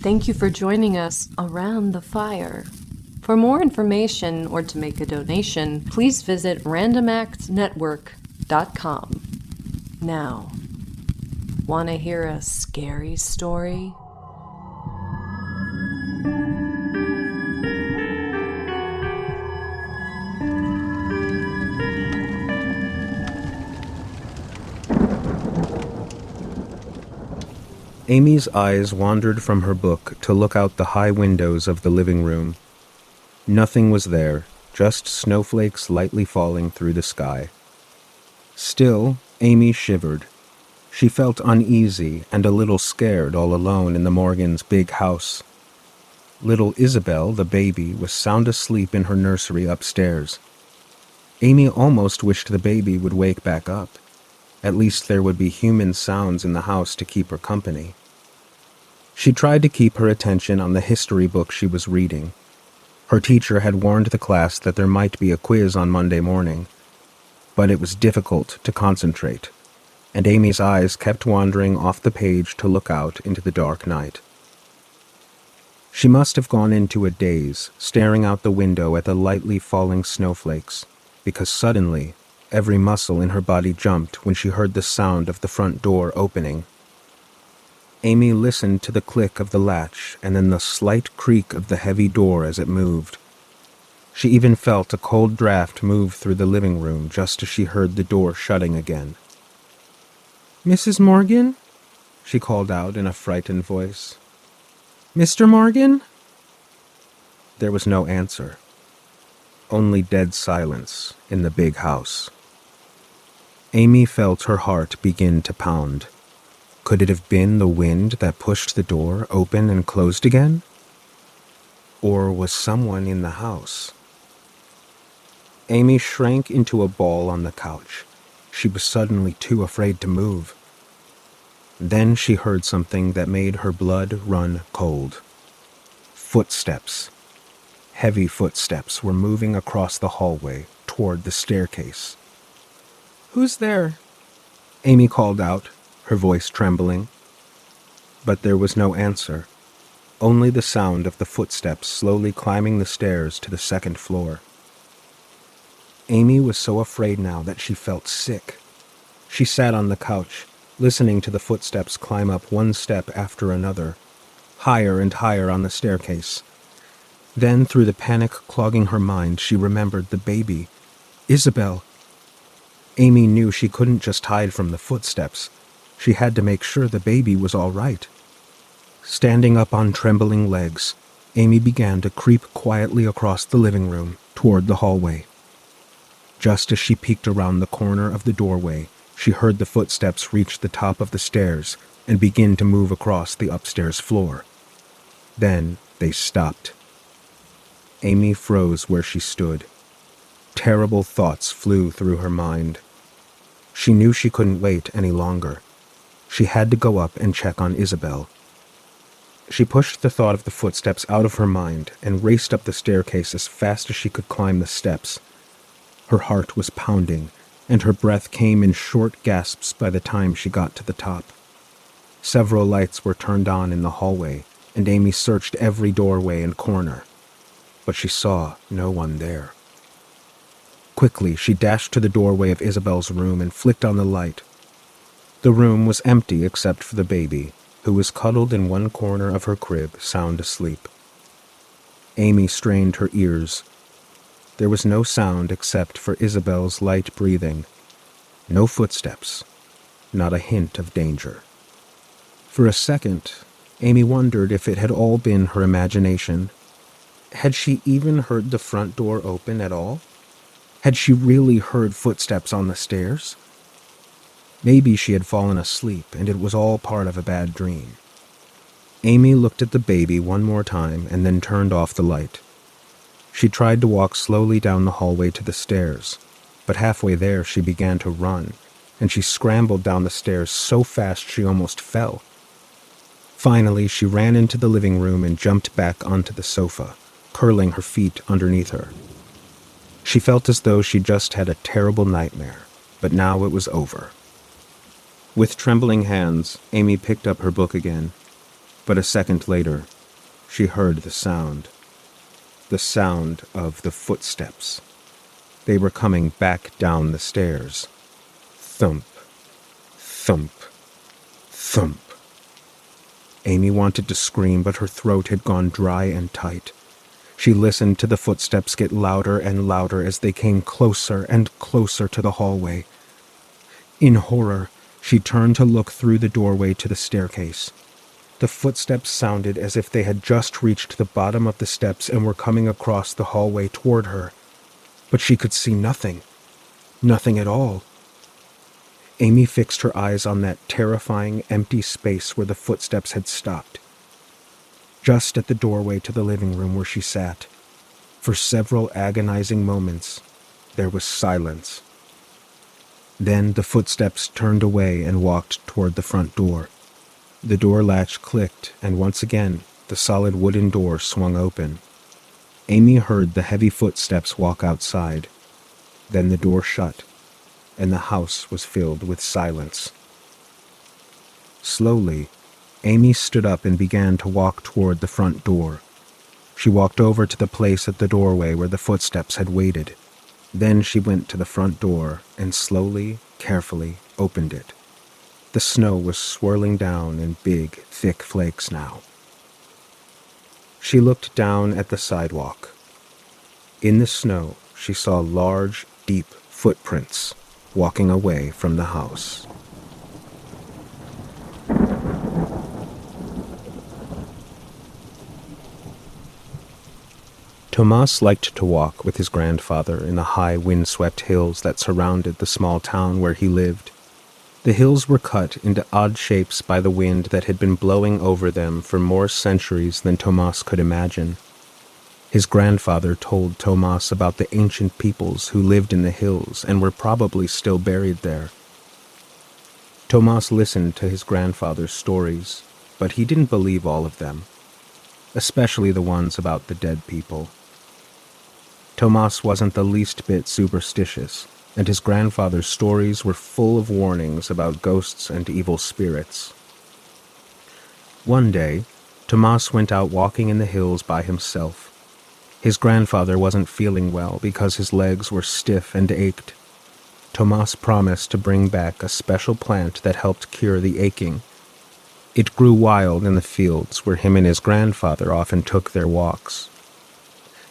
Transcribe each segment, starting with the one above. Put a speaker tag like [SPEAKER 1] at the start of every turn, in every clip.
[SPEAKER 1] Thank you for joining us around the fire. For more information or to make a donation, please visit randomactsnetwork.com. Now, want to hear a scary story?
[SPEAKER 2] Amy's eyes wandered from her book to look out the high windows of the living room. Nothing was there, just snowflakes lightly falling through the sky. Still, Amy shivered. She felt uneasy and a little scared all alone in the Morgans' big house. Little Isabel, the baby, was sound asleep in her nursery upstairs. Amy almost wished the baby would wake back up. At least there would be human sounds in the house to keep her company. She tried to keep her attention on the history book she was reading. Her teacher had warned the class that there might be a quiz on Monday morning, but it was difficult to concentrate, and Amy's eyes kept wandering off the page to look out into the dark night. She must have gone into a daze, staring out the window at the lightly falling snowflakes, because suddenly, every muscle in her body jumped when she heard the sound of the front door opening. Amy listened to the click of the latch and then the slight creak of the heavy door as it moved. She even felt a cold draft move through the living room just as she heard the door shutting again. "Mrs. Morgan?" she called out in a frightened voice. "Mr. Morgan?" There was no answer. Only dead silence in the big house. Amy felt her heart begin to pound. Could it have been the wind that pushed the door open and closed again? Or was someone in the house? Amy shrank into a ball on the couch. She was suddenly too afraid to move. Then she heard something that made her blood run cold. Footsteps. Heavy footsteps were moving across the hallway toward the staircase. "Who's there?" Amy called out, her voice trembling. But there was no answer, only the sound of the footsteps slowly climbing the stairs to the second floor. Amy was so afraid now that she felt sick. She sat on the couch, listening to the footsteps climb up one step after another, higher and higher on the staircase. Then, through the panic clogging her mind, she remembered the baby. Isabel. Amy knew she couldn't just hide from the footsteps. She had to make sure the baby was all right. Standing up on trembling legs, Amy began to creep quietly across the living room toward the hallway. Just as she peeked around the corner of the doorway, she heard the footsteps reach the top of the stairs and begin to move across the upstairs floor. Then they stopped. Amy froze where she stood. Terrible thoughts flew through her mind. She knew she couldn't wait any longer. She had to go up and check on Isabel. She pushed the thought of the footsteps out of her mind and raced up the staircase as fast as she could climb the steps. Her heart was pounding, and her breath came in short gasps by the time she got to the top. Several lights were turned on in the hallway, and Amy searched every doorway and corner, but she saw no one there. Quickly, she dashed to the doorway of Isabel's room and flicked on the light. The room was empty except for the baby, who was cuddled in one corner of her crib, sound asleep. Amy strained her ears. There was no sound except for Isabel's light breathing. No footsteps. Not a hint of danger. For a second, Amy wondered if it had all been her imagination. Had she even heard the front door open at all? Had she really heard footsteps on the stairs? Maybe she had fallen asleep and it was all part of a bad dream. Amy looked at the baby one more time and then turned off the light. She tried to walk slowly down the hallway to the stairs, but halfway there she began to run, and she scrambled down the stairs so fast she almost fell. Finally, she ran into the living room and jumped back onto the sofa, curling her feet underneath her. She felt as though she just had a terrible nightmare, but now it was over. With trembling hands, Amy picked up her book again, but a second later, she heard the sound of the footsteps. They were coming back down the stairs. Thump, thump, thump. Amy wanted to scream, but her throat had gone dry and tight. She listened to the footsteps get louder and louder as they came closer and closer to the hallway. In horror, she turned to look through the doorway to the staircase. The footsteps sounded as if they had just reached the bottom of the steps and were coming across the hallway toward her. But she could see nothing. Nothing at all. Amy fixed her eyes on that terrifying, empty space where the footsteps had stopped. Just at the doorway to the living room where she sat. For several agonizing moments, there was silence. Then the footsteps turned away and walked toward the front door. The door latch clicked, and once again, the solid wooden door swung open. Amy heard the heavy footsteps walk outside. Then the door shut, and the house was filled with silence. Slowly, Amy stood up and began to walk toward the front door. She walked over to the place at the doorway where the footsteps had waited. Then she went to the front door and slowly, carefully opened it. The snow was swirling down in big, thick flakes now. She looked down at the sidewalk. In the snow, she saw large, deep footprints walking away from the house. Tomas liked to walk with his grandfather in the high wind-swept hills that surrounded the small town where he lived. The hills were cut into odd shapes by the wind that had been blowing over them for more centuries than Tomas could imagine. His grandfather told Tomas about the ancient peoples who lived in the hills and were probably still buried there. Tomas listened to his grandfather's stories, but he didn't believe all of them, especially the ones about the dead people. Tomas wasn't the least bit superstitious, and his grandfather's stories were full of warnings about ghosts and evil spirits. One day, Tomas went out walking in the hills by himself. His grandfather wasn't feeling well because his legs were stiff and ached. Tomas promised to bring back a special plant that helped cure the aching. It grew wild in the fields where him and his grandfather often took their walks.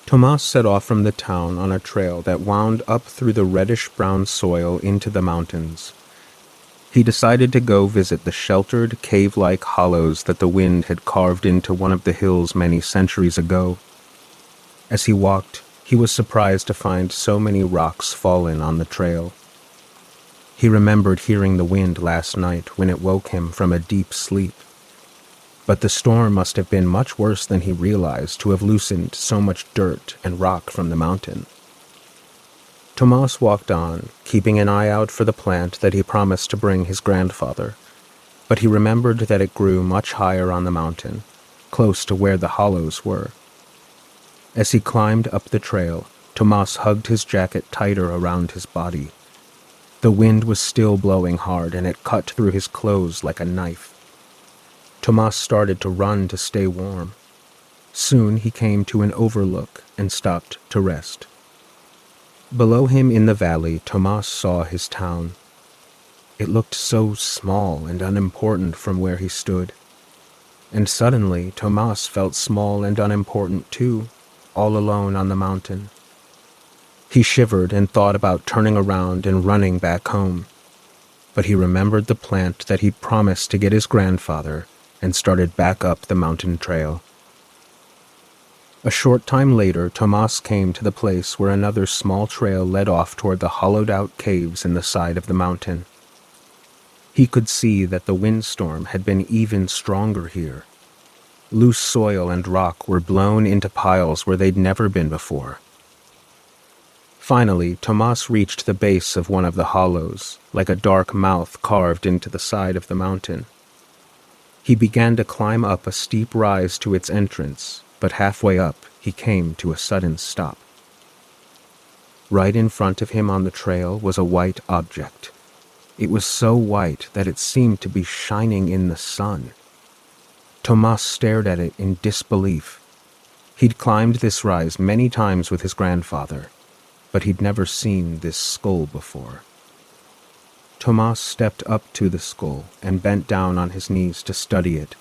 [SPEAKER 2] Tomas set off from the town on a trail that wound up through the reddish-brown soil into the mountains. He decided to go visit the sheltered, cave-like hollows that the wind had carved into one of the hills many centuries ago. As he walked, he was surprised to find so many rocks fallen on the trail. He remembered hearing the wind last night when it woke him from a deep sleep. But the storm must have been much worse than he realized to have loosened so much dirt and rock from the mountain. Tomas walked on, keeping an eye out for the plant that he promised to bring his grandfather, but he remembered that it grew much higher on the mountain, close to where the hollows were. As he climbed up the trail, Tomas hugged his jacket tighter around his body. The wind was still blowing hard, and it cut through his clothes like a knife. Tomas started to run to stay warm. Soon he came to an overlook and stopped to rest. Below him in the valley, Tomas saw his town. It looked so small and unimportant from where he stood. And suddenly, Tomas felt small and unimportant too, all alone on the mountain. He shivered and thought about turning around and running back home. But he remembered the plant that he'd promised to get his grandfather and started back up the mountain trail. A short time later, Tomas came to the place where another small trail led off toward the hollowed-out caves in the side of the mountain. He could see that the windstorm had been even stronger here. Loose soil and rock were blown into piles where they'd never been before. Finally, Tomas reached the base of one of the hollows, like a dark mouth carved into the side of the mountain. He began to climb up a steep rise to its entrance, but halfway up, he came to a sudden stop. Right in front of him on the trail was a white object. It was so white that it seemed to be shining in the sun. Tomas stared at it in disbelief. He'd climbed this rise many times with his grandfather, but he'd never seen this skull before. Tomas stepped up to the skull and bent down on his knees to study it.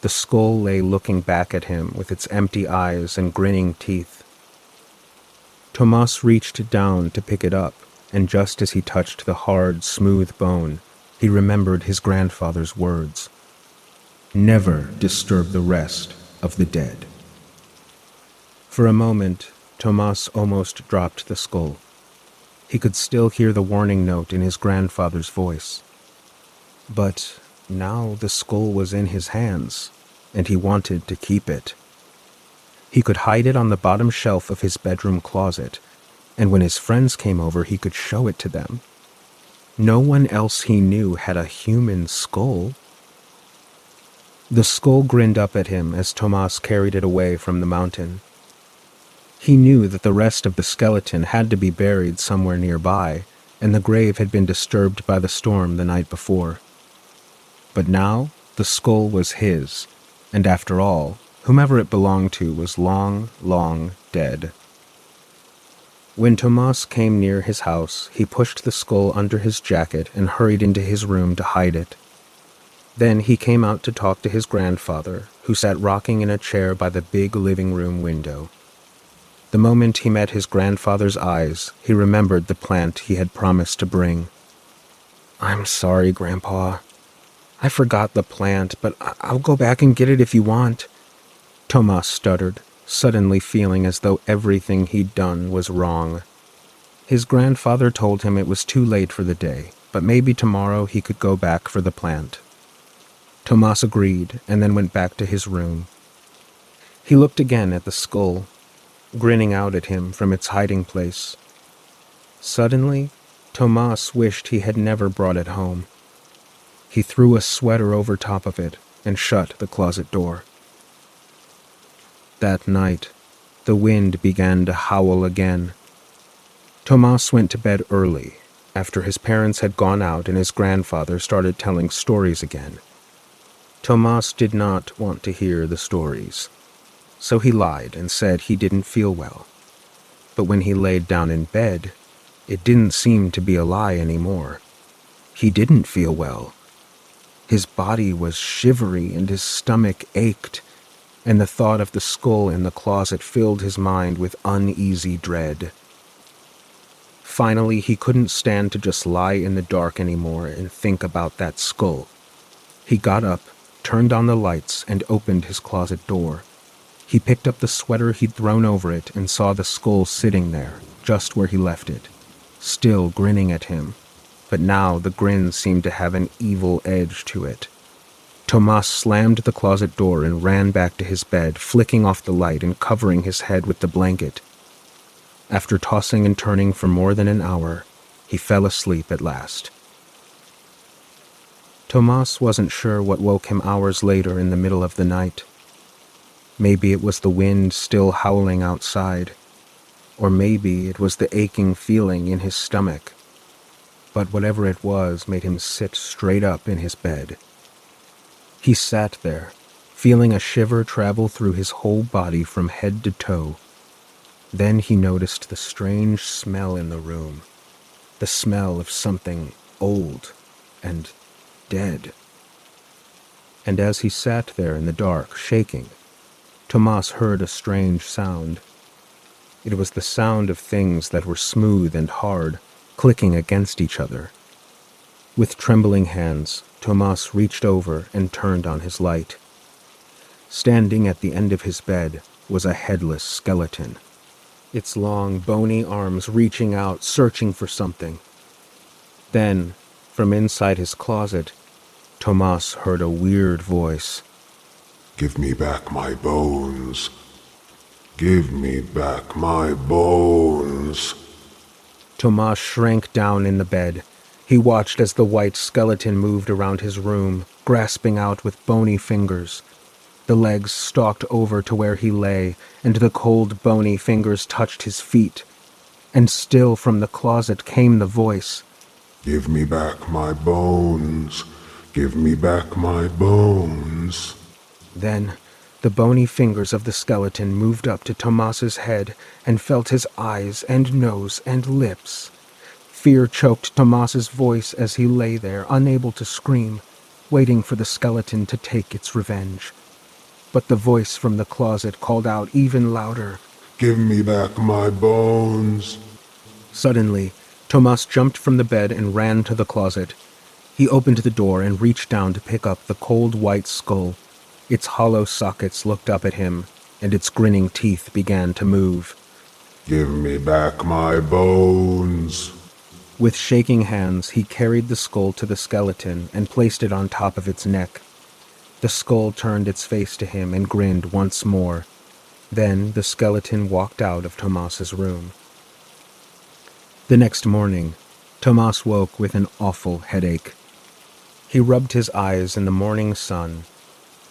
[SPEAKER 2] The skull lay looking back at him with its empty eyes and grinning teeth. Tomas reached down to pick it up, and just as he touched the hard, smooth bone, he remembered his grandfather's words. Never disturb the rest of the dead. For a moment, Tomas almost dropped the skull. He could still hear the warning note in his grandfather's voice. But now the skull was in his hands, and he wanted to keep it. He could hide it on the bottom shelf of his bedroom closet, and when his friends came over, he could show it to them. No one else he knew had a human skull. The skull grinned up at him as Tomas carried it away from the mountain. He knew that the rest of the skeleton had to be buried somewhere nearby, and the grave had been disturbed by the storm the night before. But now, the skull was his, and after all, whomever it belonged to was long, long dead. When Tomas came near his house, he pushed the skull under his jacket and hurried into his room to hide it. Then he came out to talk to his grandfather, who sat rocking in a chair by the big living room window. The moment he met his grandfather's eyes, he remembered the plant he had promised to bring. "I'm sorry, Grandpa. I forgot the plant, but I'll go back and get it if you want," Tomas stuttered, suddenly feeling as though everything he'd done was wrong. His grandfather told him it was too late for the day, but maybe tomorrow he could go back for the plant. Tomas agreed and then went back to his room. He looked again at the skull, grinning out at him from its hiding place. Suddenly, Tomas wished he had never brought it home. He threw a sweater over top of it and shut the closet door. That night, the wind began to howl again. Tomas went to bed early, after his parents had gone out and his grandfather started telling stories again. Tomas did not want to hear the stories, so he lied and said he didn't feel well. But when he laid down in bed, it didn't seem to be a lie anymore. He didn't feel well. His body was shivery and his stomach ached, and the thought of the skull in the closet filled his mind with uneasy dread. Finally, he couldn't stand to just lie in the dark anymore and think about that skull. He got up, turned on the lights, and opened his closet door. He picked up the sweater he'd thrown over it and saw the skull sitting there, just where he left it, still grinning at him, but now the grin seemed to have an evil edge to it. Tomas slammed the closet door and ran back to his bed, flicking off the light and covering his head with the blanket. After tossing and turning for more than an hour, he fell asleep at last. Tomas wasn't sure what woke him hours later in the middle of the night. Maybe it was the wind still howling outside, or maybe it was the aching feeling in his stomach. But whatever it was made him sit straight up in his bed. He sat there, feeling a shiver travel through his whole body from head to toe. Then he noticed the strange smell in the room, the smell of something old and dead. And as he sat there in the dark, shaking, Tomas heard a strange sound. It was the sound of things that were smooth and hard, clicking against each other. With trembling hands, Tomas reached over and turned on his light. Standing at the end of his bed was a headless skeleton, its long, bony arms reaching out, searching for something. Then, from inside his closet, Tomas heard a weird voice.
[SPEAKER 3] "Give me back my bones. Give me back my bones."
[SPEAKER 2] Tomas shrank down in the bed. He watched as the white skeleton moved around his room, grasping out with bony fingers. The legs stalked over to where he lay, and the cold, bony fingers touched his feet. And still from the closet came the voice.
[SPEAKER 3] "Give me back my bones. Give me back my bones.
[SPEAKER 2] Then, the bony fingers of the skeleton moved up to Tomas's head and felt his eyes and nose and lips. Fear choked Tomas's voice as he lay there, unable to scream, waiting for the skeleton to take its revenge. But the voice from the closet called out even louder.
[SPEAKER 3] Give me back my bones.
[SPEAKER 2] Suddenly, Tomas jumped from the bed and ran to the closet. He opened the door and reached down to pick up the cold white skull. Its hollow sockets looked up at him, and its grinning teeth began to move.
[SPEAKER 3] Give me back my bones.
[SPEAKER 2] With shaking hands, he carried the skull to the skeleton and placed it on top of its neck. The skull turned its face to him and grinned once more. Then the skeleton walked out of Tomas's room. The next morning, Tomas woke with an awful headache. He rubbed his eyes in the morning sun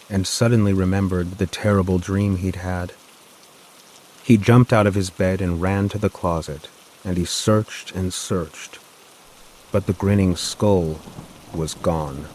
[SPEAKER 2] and suddenly remembered the terrible dream he'd had. He jumped out of his bed and ran to the closet, and he searched and searched. But the grinning skull was gone.